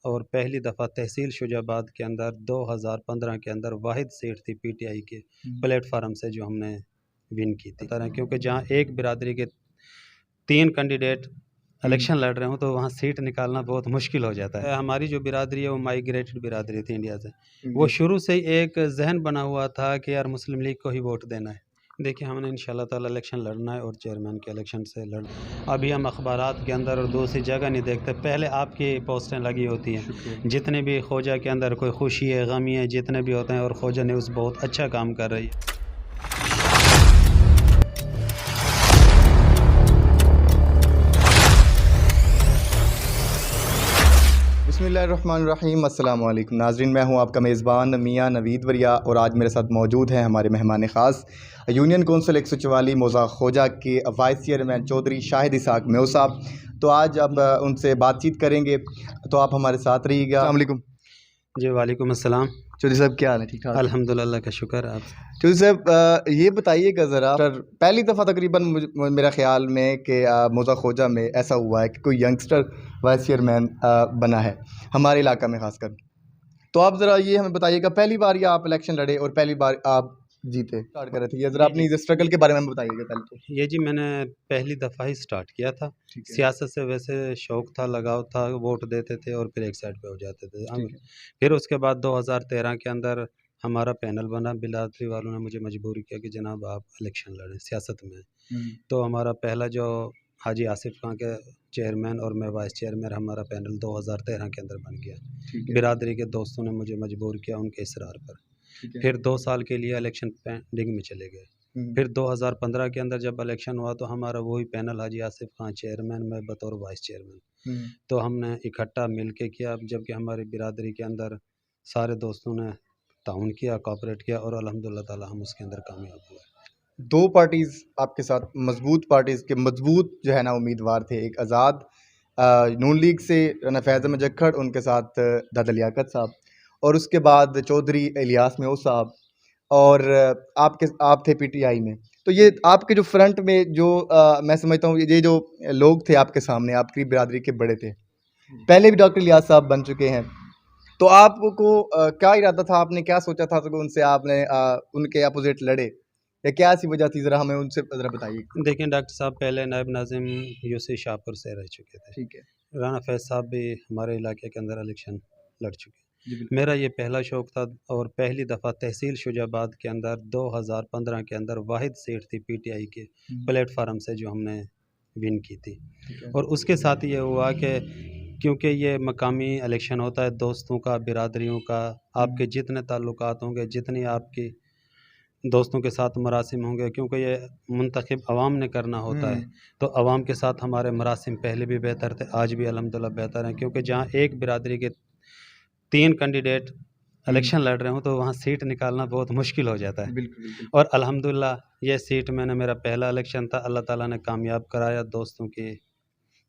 और पहली दफ़ा तहसील शुजाबाद के अंदर 2015 के अंदर वाहिद सीट थी पीटीआई के प्लेटफार्म से जो हमने विन की थी। क्योंकि जहाँ एक बिरादरी के 3 कैंडिडेट इलेक्शन लड़ रहे हो तो वहाँ सीट निकालना बहुत मुश्किल हो जाता है। हमारी जो बिरादरी है वो माइग्रेटेड बिरादरी थी इंडिया से। वो शुरू से ही एक जहन बना हुआ था कि यार मुस्लिम लीग को ही वोट देना है। देखिए हमने इंशाल्लाह ताला इलेक्शन लड़ना है और चेयरमैन के इलेक्शन से लड़ना। अभी हम अखबारात के अंदर और दूसरी जगह नहीं देखते, पहले आपकी पोस्टें लगी होती हैं। जितने भी खोजा के अंदर कोई खुशी है, गमी है, जितने भी होते हैं, और खोजा न्यूज़ बहुत अच्छा काम कर रही है। बिस्मिल्लाहिर्रहमानिर्रहीम, अस्सलाम वालेकुम नाज़रीन, मैं हूं आपका मेज़बान मियां नवीद वरिया और आज मेरे साथ मौजूद हैं हमारे मेहमान ख़ास यूनियन कौंसिल 144 मौज़ा खोजा के वाइस चेयरमैन चौधरी शाहिद इसाक मेव साहब। तो आज अब उनसे बातचीत करेंगे, तो आप हमारे साथ रहिएगा। अस्सलाम वालेकुम। जी वालेकुम अस्सलाम। चौधरी साहब क्या हाल है? ठीक ठाक अल्हम्दुलिल्लाह का शुक्र। आप चौधरी साहब ये बताइएगा ज़रा, पहली दफ़ा तकरीबन मेरा ख़्याल में कि मौज़ा खोजा में ऐसा हुआ है कि कोई यंगस्टर वाइस चेयरमैन बना है हमारे इलाका में ख़ासकर। तो आप ज़रा ये हमें बताइएगा, पहली बार या आप इलेक्शन लड़े और पहली बार आप जीते, स्टार्ट कर रहे थे, ये ज़रा अपनी स्ट्रगल के बारे में बताइएगा पहले तो। ये जी मैंने पहली दफ़ा ही स्टार्ट किया था। सियासत से वैसे शौक़ था, लगाव था, वोट देते थे और फिर एक साइड पे हो जाते थे। फिर उसके बाद 2013 के अंदर हमारा पैनल बना, बिरादरी वालों ने मुझे मजबूर किया कि जनाब आप इलेक्शन लड़ें सियासत में। तो हमारा पहला जो हाजी आसिफ खान के चेयरमैन और मैं वाइस चेयरमैन, हमारा पैनल 2013 के अंदर बन गया। बिरादरी के दोस्तों ने मुझे मजबूर किया उनके इसरार पर। फिर 2 साल के लिए इलेक्शन पेंडिंग में चले गए। फिर 2015 के अंदर जब इलेक्शन हुआ तो हमारा वही पैनल हाजी आसिफ खान चेयरमैन, मैं बतौर वाइस चेयरमैन, तो हमने इकट्ठा मिल के किया। जबकि हमारी बिरादरी के अंदर सारे दोस्तों ने ताउन किया, कोऑपरेट किया और अल्हम्दुलिल्लाह ताला हम उसके अंदर कामयाब हुए। 2 पार्टीज़ आपके साथ, मजबूत पार्टीज़ के मजबूत जो है ना उम्मीदवार थे, एक आज़ाद नून लीग से राना फैज़ अहमद जक्खड़, उनके साथ दादा लियाकत साहब, और उसके बाद चौधरी इलियास मेव साहब, और आप थे पीटीआई में। तो ये आपके जो फ्रंट में जो मैं समझता हूँ ये जो लोग थे आपके सामने, आपकी बिरादरी के बड़े थे, पहले भी डॉक्टर इलियास साहब बन चुके हैं। तो आपको क्या इरादा था, आपने क्या सोचा था कि उनसे आपने उनके अपोजिट लड़े, या क्या ऐसी वजह थी, ज़रा हमें उनसे ज़रा बताइए। देखिए डॉक्टर साहब पहले नायब नाज़िम यूसी शाहपुर से रह चुके थे। ठीक है। राना फैज़ साहब भी हमारे इलाके के अंदर इलेक्शन लड़ चुके। मेरा ये पहला शौक़ था और पहली दफ़ा तहसील शुजाबाद के अंदर 2015 के अंदर वाहिद सीट थी पीटीआई के प्लेटफार्म से जो हमने विन की थी। और उसके साथ ये हुआ कि क्योंकि ये मकामी इलेक्शन होता है, दोस्तों का, बिरादरियों का, आपके जितने ताल्लुकात होंगे, जितनी आपकी दोस्तों के साथ मरासिम होंगे, क्योंकि ये मुंतखब अवाम ने करना होता है, तो अवाम के साथ हमारे मरासिम पहले भी बेहतर थे, आज भी अल्हम्दुलिल्लाह बेहतर हैं। क्योंकि जहाँ एक बिरादरी के 3 कैंडिडेट इलेक्शन लड़ रहे हो तो वहाँ सीट निकालना बहुत मुश्किल हो जाता है। बिल्कुल। और अल्हम्दुलिल्लाह ये सीट मेरा पहला इलेक्शन था, अल्लाह ताला ने कामयाब कराया। दोस्तों की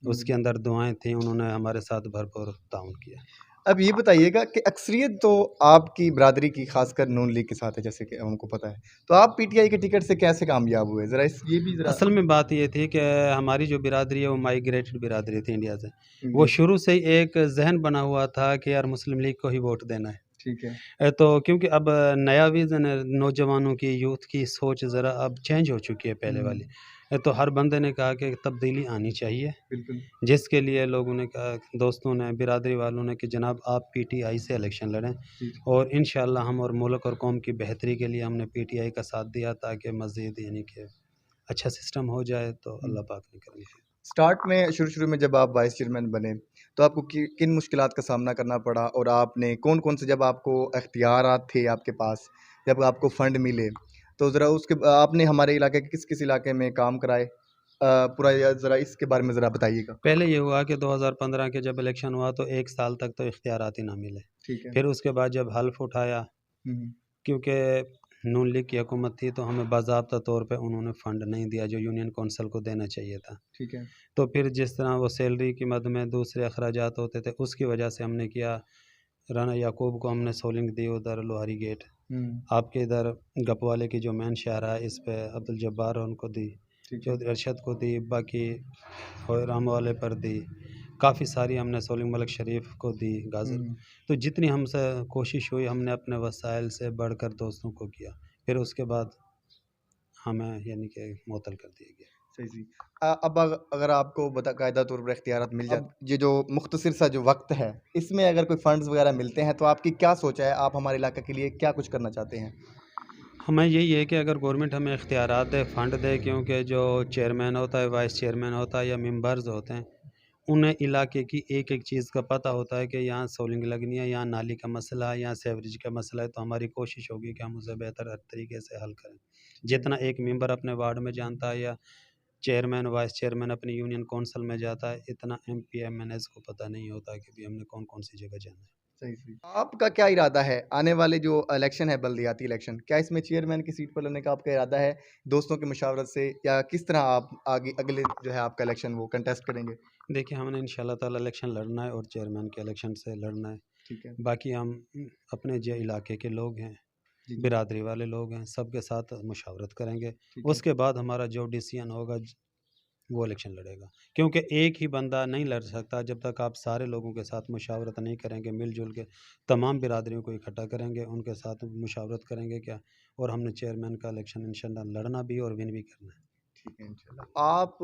उसके अंदर दुआएं थी, उन्होंने हमारे साथ भरपूर ताउन किया। अब ये बताइएगा कि अक्सरियत तो आपकी बिरादरी की खासकर नून लीग के साथ है, जैसे कि हमको पता है, तो आप पीटीआई के टिकट से कैसे कामयाब हुए, ज़रा ये भी ज़रा। असल में बात ये थी कि हमारी जो बिरादरी है वो माइग्रेटेड बिरादरी थी इंडिया से। वो शुरू से ही एक जहन बना हुआ था कि यार मुस्लिम लीग को ही वोट देना है। ठीक है। तो क्योंकि अब नया विज़न है, नौजवानों की, यूथ की सोच ज़रा अब चेंज हो चुकी है पहले वाली। तो हर बंदे ने कहा कि तब्दीली आनी चाहिए, बिल्कुल। जिसके लिए लोगों ने कहा, दोस्तों ने, बिरादरी वालों ने, कि जनाब आप पीटीआई से इलेक्शन लड़ें। और इंशाअल्लाह हम और मुल्क और कौम की बेहतरी के लिए हमने पीटीआई का साथ दिया ताकि मज़ीद यानी कि अच्छा सिस्टम हो जाए, तो अल्लाह पाक ने करनी है। स्टार्ट में शुरू में जब आप वाइस चेयरमैन बने तो आपको किन मुश्किलात का सामना करना पड़ा, और आपने कौन से, जब आपको अख्तियारात थे आपके पास, जब आपको फ़ंड मिले, तो ज़रा उसके आपने हमारे इलाके के किस इलाके में काम कराए, पूरा ज़रा इसके बारे में ज़रा बताइएगा। पहले ये हुआ कि 2015 के जब इलेक्शन हुआ तो 1 साल तक तो इख्तियारात ही ना मिले। ठीक है। फिर उसके बाद जब हल्फ उठाया, क्योंकि नून लीग की हुकूमत थी, तो हमें बाज़ाब्ता तौर पे उन्होंने फ़ंड नहीं दिया जो यूनियन कौंसिल को देना चाहिए था। ठीक है। तो फिर जिस तरह वो सैलरी की मद में दूसरे अखराजात होते थे, उसकी वजह से हमने किया, राना याकूब को हमने सोलिंग दी उधर लोहारी गेट, आपके इधर गपवाले की जो मेन शाहरा है इस पे अब्दुल जब्बार उनको दी, चौधरी अरशद को दी, बाकी राम वाले पर दी, काफ़ी सारी हमने सोलिंग मलिक शरीफ को दी गाजर। हुँ, तो जितनी हमसे कोशिश हुई हमने अपने वसाइल से बढ़कर दोस्तों को किया। फिर उसके बाद हमें यानी कि मुअत्तल कर दिया गया। सही, सही। अब अगर आपको बाकायदा तौर पर इख्तियारात मिल अब जाते, ये जो मुख्तसर सा जो वक़्त है, इसमें अगर कोई फंड्स वग़ैरह मिलते हैं, तो आपकी क्या सोच है? आप हमारे इलाके के लिए क्या कुछ करना चाहते हैं? हमें यही है कि अगर गवर्नमेंट हमें इख्तियारात दे, फ़ंड दे, क्योंकि जो चेयरमैन होता है, वाइस चेयरमैन होता है या मेंबर्स होते हैं, उन्हें इलाके की एक-एक चीज़ का पता होता है कि यहाँ सोलिंग लगनी है, यहाँ नाली का मसला है, यहाँ सीवरेज का मसला है, तो हमारी कोशिश होगी कि हम उसे बेहतर तरीके से हल करें। ठीक है। जितना एक मेंबर अपने वार्ड में जानता है या चेयरमैन, वाइस चेयरमैन अपनी यूनियन कौंसिल में जाता है, इतना एमपी, एमएनएस को पता नहीं होता कि भई हमने कौन-कौन सी जगह जाना है। सही, सही। आपका क्या इरादा है? आने वाले जो इलेक्शन है, बल्दियाती इलेक्शन, क्या इसमें चेयरमैन की सीट पर लड़ने का आपका इरादा है, दोस्तों की मशावरत से, या किस तरह आप आगे अगले जो है आपका इलेक्शन वो कंटेस्ट करेंगे? देखिए, हमने इंशाअल्लाह ताला इलेक्शन लड़ना है और चेयरमैन के इलेक्शन से लड़ना है। ठीक है। बाकी हम अपने जो इलाके के लोग हैं, जी, जी। बिरादरी वाले लोग हैं, सबके साथ मुशावरत करेंगे। ठीक है। उसके बाद हमारा जो डिसीजन होगा वो इलेक्शन लड़ेगा। क्योंकि एक ही बंदा नहीं लड़ सकता जब तक आप सारे लोगों के साथ मुशावरत नहीं करेंगे, मिल-जुल के तमाम बिरादरियों को इकट्ठा करेंगे, उनके साथ मुशावरत करेंगे क्या, और हमने चेयरमैन का इलेक्शन इंशाअल्लाह लड़ना भी है और विन भी करना है। ठीक है, इंशाल्लाह। आप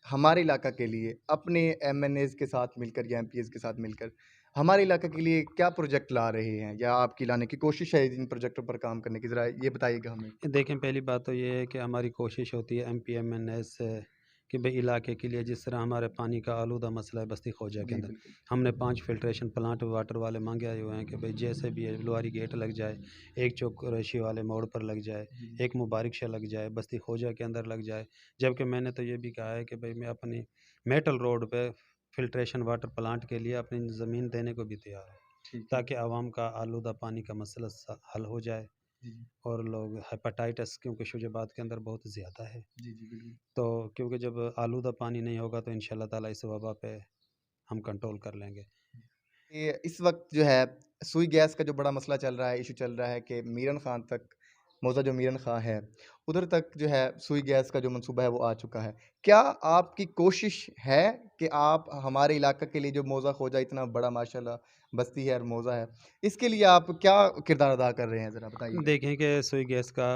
हमारे इलाका के लिए अपने एमएनएज़ के साथ मिलकर या एमपीज़ के साथ मिलकर हमारे इलाके के लिए क्या प्रोजेक्ट ला रहे हैं, या आपकी लाने की कोशिश है इन प्रोजेक्टों पर काम करने की? ज़रा ये बताइएगा हमें। देखें, पहली बात तो ये है कि हमारी कोशिश होती है एमपीएमएनएस से कि भाई इलाके के लिए जिस तरह हमारे पानी का आलूदा मसला है बस्ती ख्वाजा के जी, अंदर, बिल्कुल। हमने 5 फ़िल्ट्रेशन प्लांट वाटर वाले मांगे आए हुए हैं कि भाई जैसे भी है लुहारी गेट लग जाए, एक चौक कुरैशी वाले मोड़ पर लग जाए, जी, जी। एक मुबारक शाह लग जाए, बस्ती ख्वाजा के अंदर लग जाए। जबकि मैंने तो ये भी कहा है कि भाई मैं अपनी मेटल रोड पे फ़िल्ट्रेशन वाटर प्लांट के लिए अपनी ज़मीन देने को भी तैयार हूँ, ठीक है। ताकि आवाम का आलूदा पानी का मसला हल हो जाए। जी, जी। और लोग हेपेटाइटिस क्योंकि शुजाबाद के अंदर बहुत ज़्यादा है, जी, जी, बिल्कुल। तो क्योंकि जब आलूदा पानी नहीं होगा तो इंशाल्लाह ताला इस वबा पे हम कंट्रोल कर लेंगे। ये इस वक़्त जो है सुई गैस का जो बड़ा मसला चल रहा है, इश्यू चल रहा है कि मीरन ख़ान तक, मौज़ा जो मीरन ख़ां है, उधर तक जो है सुई गैस का जो मंसूबा है वो आ चुका है। क्या आपकी कोशिश है कि आप हमारे इलाक़े के लिए जो मौज़ा ख़ोजा इतना बड़ा माशाअल्लाह बस्ती है और मौज़ा है, इसके लिए आप क्या किरदार अदा कर रहे हैं, ज़रा बताइएगा? देखें कि सुई गैस का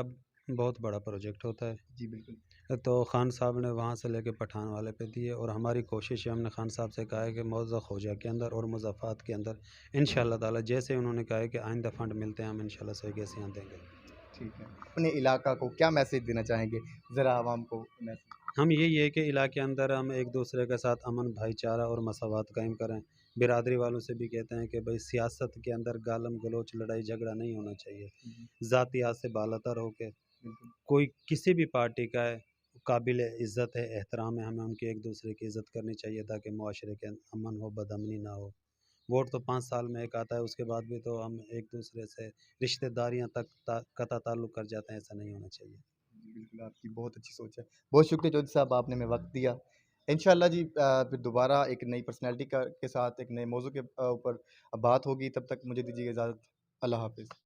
बहुत बड़ा प्रोजेक्ट होता है, जी, बिल्कुल। तो खान साहब ने वहाँ से लेके पठान वाले पे दिए और हमारी कोशिश है, हमने खान साहब से कहा है कि मौज़ा ख़ोजा के अंदर और मुज़फ़्फ़रात के अंदर इंशाल्लाह ताला जैसे उन्होंने कहा है कि आइंदा फ़ंड मिलते हैं हम इंशाल्लाह सुई गैस यहाँ देंगे। ठीक है। अपने इलाक़ा को क्या मैसेज देना चाहेंगे? ज़रा आवाम को मैसेज। हम यही है कि इलाके अंदर हम एक दूसरे के साथ अमन भाईचारा और मसावत कायम करें। बिरादरी वालों से भी कहते हैं कि भाई सियासत के अंदर गालम गलोच लड़ाई झगड़ा नहीं होना चाहिए। जी, ज़ातियात से बालातर होके बिल्कुल। कोई किसी भी पार्टी का है, काबिल इज़्ज़त है, एहतराम है, हमें उनकी एक दूसरे की इज़्ज़त करनी चाहिए ताकि मुआशरे के अमन हो, बदअमनी ना हो। वोट तो 5 साल में एक आता है, उसके बाद भी तो हम एक दूसरे से रिश्तेदारियाँ तक कता ताल्लुक़ कर जाते हैं, ऐसा नहीं होना चाहिए। जी, बिल्कुल, आपकी बहुत अच्छी सोच है। बहुत शुक्रिया चौधरी साहब, आपने हमें वक़्त दिया। इंशाअल्लाह जी, फिर दोबारा एक नई पर्सनैलिटी के साथ एक नए मौज़ू के ऊपर बात होगी, तब तक मुझे दीजिए इजाज़त। अल्लाह हाफ़िज़।